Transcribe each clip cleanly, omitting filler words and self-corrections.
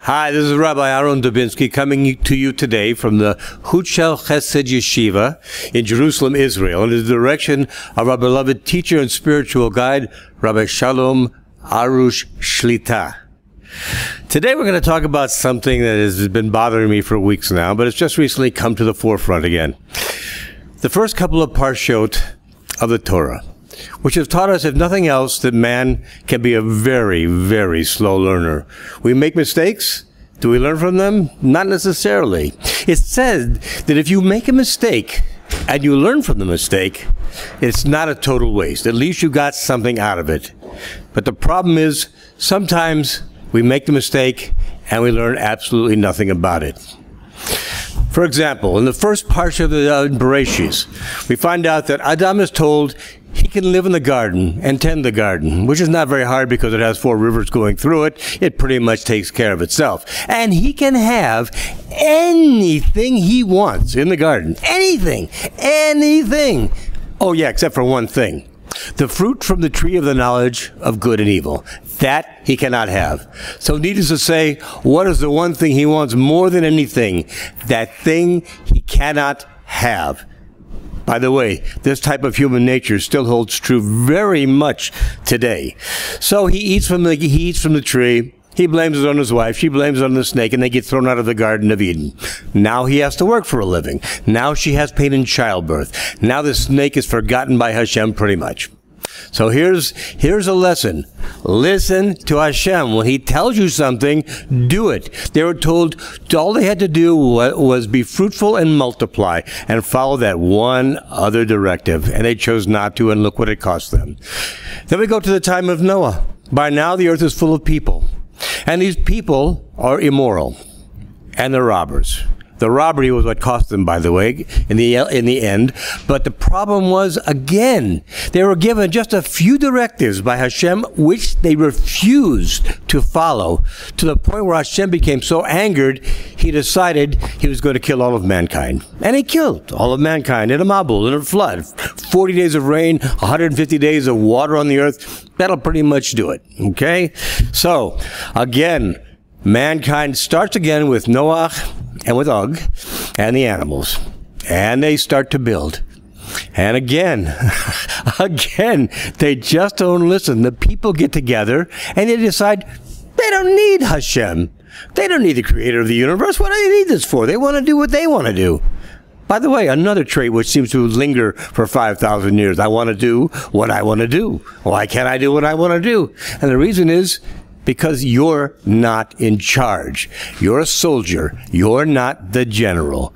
Hi, this is Rabbi Aharon Dobinsky coming to you today from the Huchel Chesed Yeshiva in Jerusalem, Israel, under the direction of our beloved teacher and spiritual guide, Rabbi Shalom Arush Shlita. Today we're going to talk about something that has been bothering me for weeks now, but it's just recently come to the forefront again. The first couple of parshot of the Torah, which has taught us, if nothing else, that man can be a very, very slow learner. We make mistakes. Do we learn from them? Not necessarily. It's said that if you make a mistake and you learn from the mistake, it's not a total waste. At least you got something out of it. But the problem is, sometimes we make the mistake and we learn absolutely nothing about it. For example, in the first parsha of the Bereshis, we find out that Adam is told he can live in the garden and tend the garden, which is not very hard because it has 4 rivers going through it. It pretty much takes care of itself. And he can have anything he wants in the garden. Anything. Anything. Oh yeah, except for one thing. The fruit from the tree of the knowledge of good and evil. That he cannot have. So needless to say, what is the one thing he wants more than anything? That thing he cannot have. By the way, this type of human nature still holds true very much today. So he eats from the tree. He blames it on his wife. She blames it on the snake, and they get thrown out of the Garden of Eden. Now he has to work for a living. Now she has pain in childbirth. Now the snake is forgotten by Hashem pretty much. So here's a lesson. Listen to Hashem. When he tells you something, do it. They were told all they had to do was be fruitful and multiply and follow that one other directive. And they chose not to, and look what it cost them. Then we go to the time of Noah. By now the earth is full of people. And these people are immoral. And they're robbers. The robbery was what cost them, by the way, in the end. But the problem was, again, they were given just a few directives by Hashem, which they refused to follow, to the point where Hashem became so angered, he decided he was going to kill all of mankind. And he killed all of mankind in a Mabul, in a flood. 40 days of rain, 150 days of water on the earth. That'll pretty much do it, okay? So, again, mankind starts again with Noah and with Og and the animals. And they start to build. And again, they just don't listen. The people get together and they decide they don't need Hashem. They don't need the creator of the universe. What do they need this for? They want to do what they want to do. By the way, another trait which seems to linger for 5,000 years. I want to do what I want to do. Why can't I do what I want to do? And the reason is, because you're not in charge. You're a soldier. You're not the general.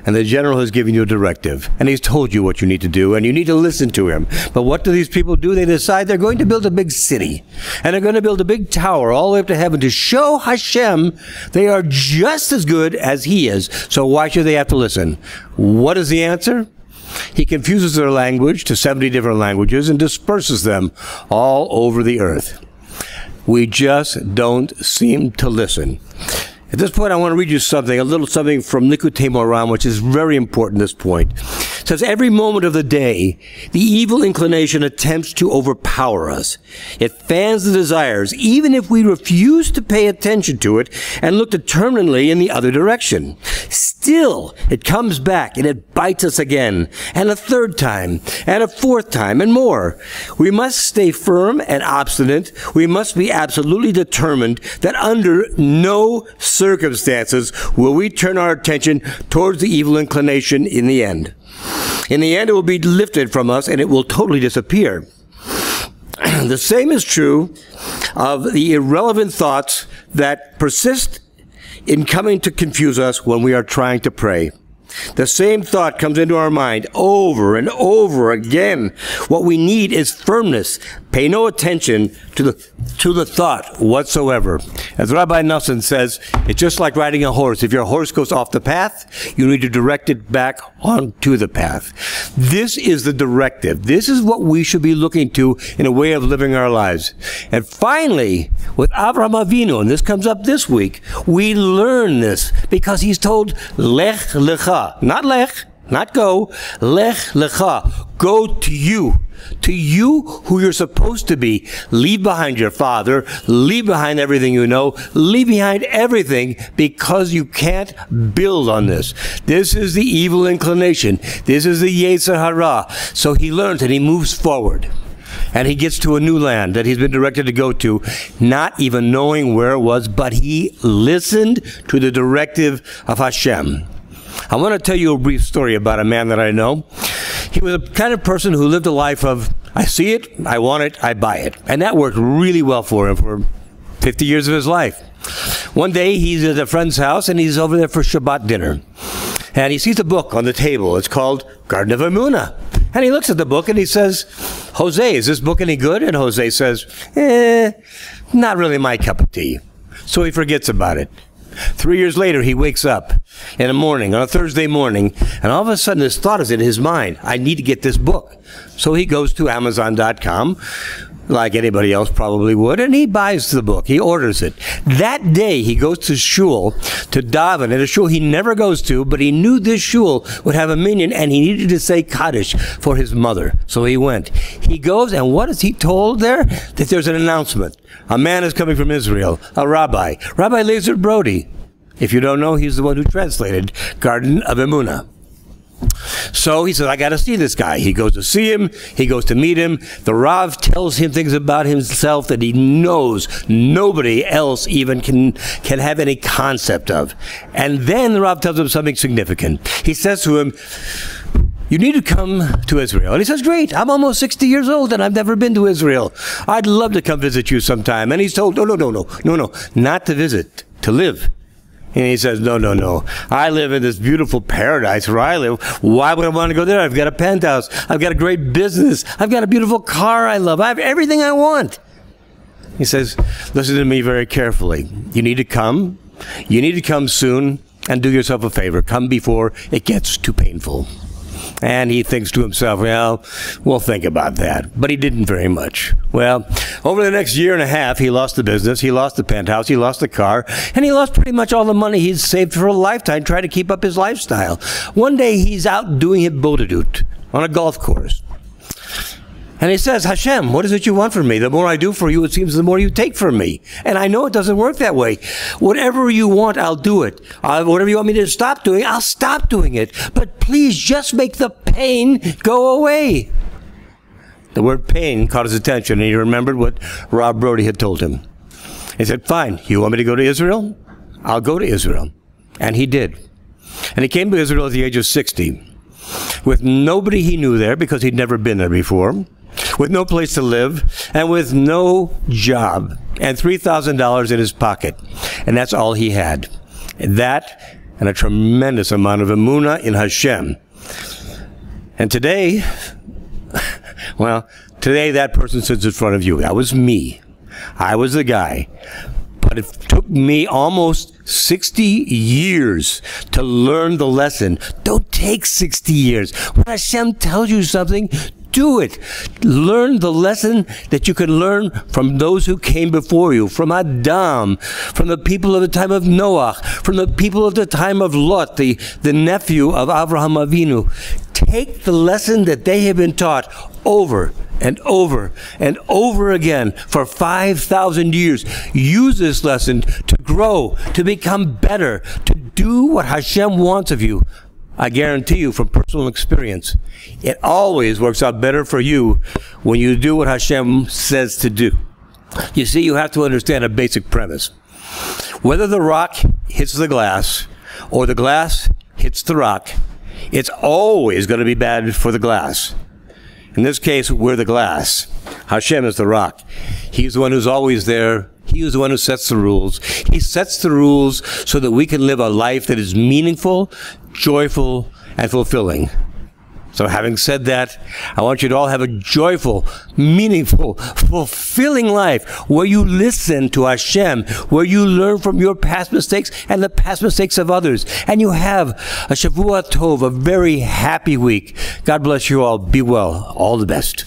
And the general has given you a directive. And he's told you what you need to do. And you need to listen to him. But what do these people do? They decide they're going to build a big city. And they're going to build a big tower all the way up to heaven to show Hashem they are just as good as he is. So why should they have to listen? What is the answer? He confuses their language to 70 different languages and disperses them all over the earth. We just don't seem to listen. At this point, I want to read you something, a little something from Likutei Moharan, which is very important at this point. It says, every moment of the day, the evil inclination attempts to overpower us. It fans the desires, even if we refuse to pay attention to it and look determinedly in the other direction. Still, it comes back and it bites us again, and a third time, and a fourth time, and more. We must stay firm and obstinate. We must be absolutely determined that under no circumstances will we turn our attention towards the evil inclination in the end. In the end, it will be lifted from us and it will totally disappear. The same is true of the irrelevant thoughts that persist in coming to confuse us when we are trying to pray. The same thought comes into our mind over and over again. What we need is firmness. Pay no attention to the thought whatsoever. As Rabbi Nelson says, it's just like riding a horse. If your horse goes off the path, you need to direct it back onto the path. This is the directive. This is what we should be looking to in a way of living our lives. And finally, with Avraham Avinu, and this comes up this week, we learn this because he's told, Lech Lecha, not Lech, not go, Lech Lecha, go to you. to you who you're supposed to be. Leave behind your father, leave behind everything you know, leave behind everything, because you can't build on this. This is the evil inclination. This is the Yates Ihara. So he learns and he moves forward. And he gets to a new land that he's been directed to go to, not even knowing where it was, but he listened to the directive of Hashem. I want to tell you a brief story about a man that I know. He was a kind of person who lived a life of, I see it, I want it, I buy it. And that worked really well for him for 50 years of his life. One day he's at a friend's house and he's over there for Shabbat dinner. And he sees a book on the table. It's called Garden of Emunah. And he looks at the book and he says, Jose, is this book any good? And Jose says, not really my cup of tea. So he forgets about it. 3 years later, he wakes up in the morning, on a Thursday morning, and all of a sudden this thought is in his mind, I need to get this book. So he goes to Amazon.com, like anybody else probably would, and he buys the book. He orders it. That day, he goes to shul, to daven, at a shul he never goes to, but he knew this shul would have a minyan, and he needed to say Kaddish for his mother. So he went. He goes, and what is he told there? That there's an announcement. A man is coming from Israel, a rabbi, Rabbi Lazar Brody. If you don't know, he's the one who translated Garden of Emunah. So he says, I got to see this guy. He goes to see him. He goes to meet him. The Rav tells him things about himself that he knows nobody else even can have any concept of. And then the Rav tells him something significant. He says to him, you need to come to Israel. And he says, great, I'm almost 60 years old and I've never been to Israel. I'd love to come visit you sometime. And he's told, no, not to visit, to live. And he says, no. I live in this beautiful paradise where I live. Why would I want to go there? I've got a penthouse. I've got a great business. I've got a beautiful car I love. I have everything I want. He says, listen to me very carefully. You need to come. You need to come soon and do yourself a favor. Come before it gets too painful. And he thinks to himself, well, we'll think about that. But he didn't very much. Well, over the next year and a half, he lost the business, he lost the penthouse, he lost the car, and he lost pretty much all the money he'd saved for a lifetime trying to keep up his lifestyle. One day, he's out doing hitbodedut on a golf course. And he says, Hashem, what is it you want from me? The more I do for you, it seems the more you take from me. And I know it doesn't work that way. Whatever you want, I'll do it. Whatever you want me to stop doing, I'll stop doing it. But please just make the pain go away. The word pain caught his attention, and he remembered what Rob Brody had told him. He said, fine, you want me to go to Israel? I'll go to Israel. And he did. And he came to Israel at the age of 60, with nobody he knew there because he'd never been there before, with no place to live, and with no job, and $3,000 in his pocket. And that's all he had. That and a tremendous amount of emunah in Hashem. And today, well, today that person sits in front of you. That was me. I was the guy. But it took me almost 60 years to learn the lesson. Don't take 60 years. When Hashem tells you something, do it. Learn the lesson that you can learn from those who came before you, from Adam, from the people of the time of Noah, from the people of the time of Lot, the nephew of Avraham Avinu. Take the lesson that they have been taught over and over and over again for 5,000 years. Use this lesson to grow, to become better, to do what Hashem wants of you. I guarantee you from personal experience, it always works out better for you when you do what Hashem says to do. You see, you have to understand a basic premise. Whether the rock hits the glass or the glass hits the rock, it's always going to be bad for the glass. In this case, we're the glass. Hashem is the rock. He's the one who's always there. He is the one who sets the rules. He sets the rules so that we can live a life that is meaningful, joyful, and fulfilling. So having said that, I want you to all have a joyful, meaningful, fulfilling life where you listen to Hashem, where you learn from your past mistakes and the past mistakes of others. And you have a Shavua Tov, a very happy week. God bless you all. Be well. All the best.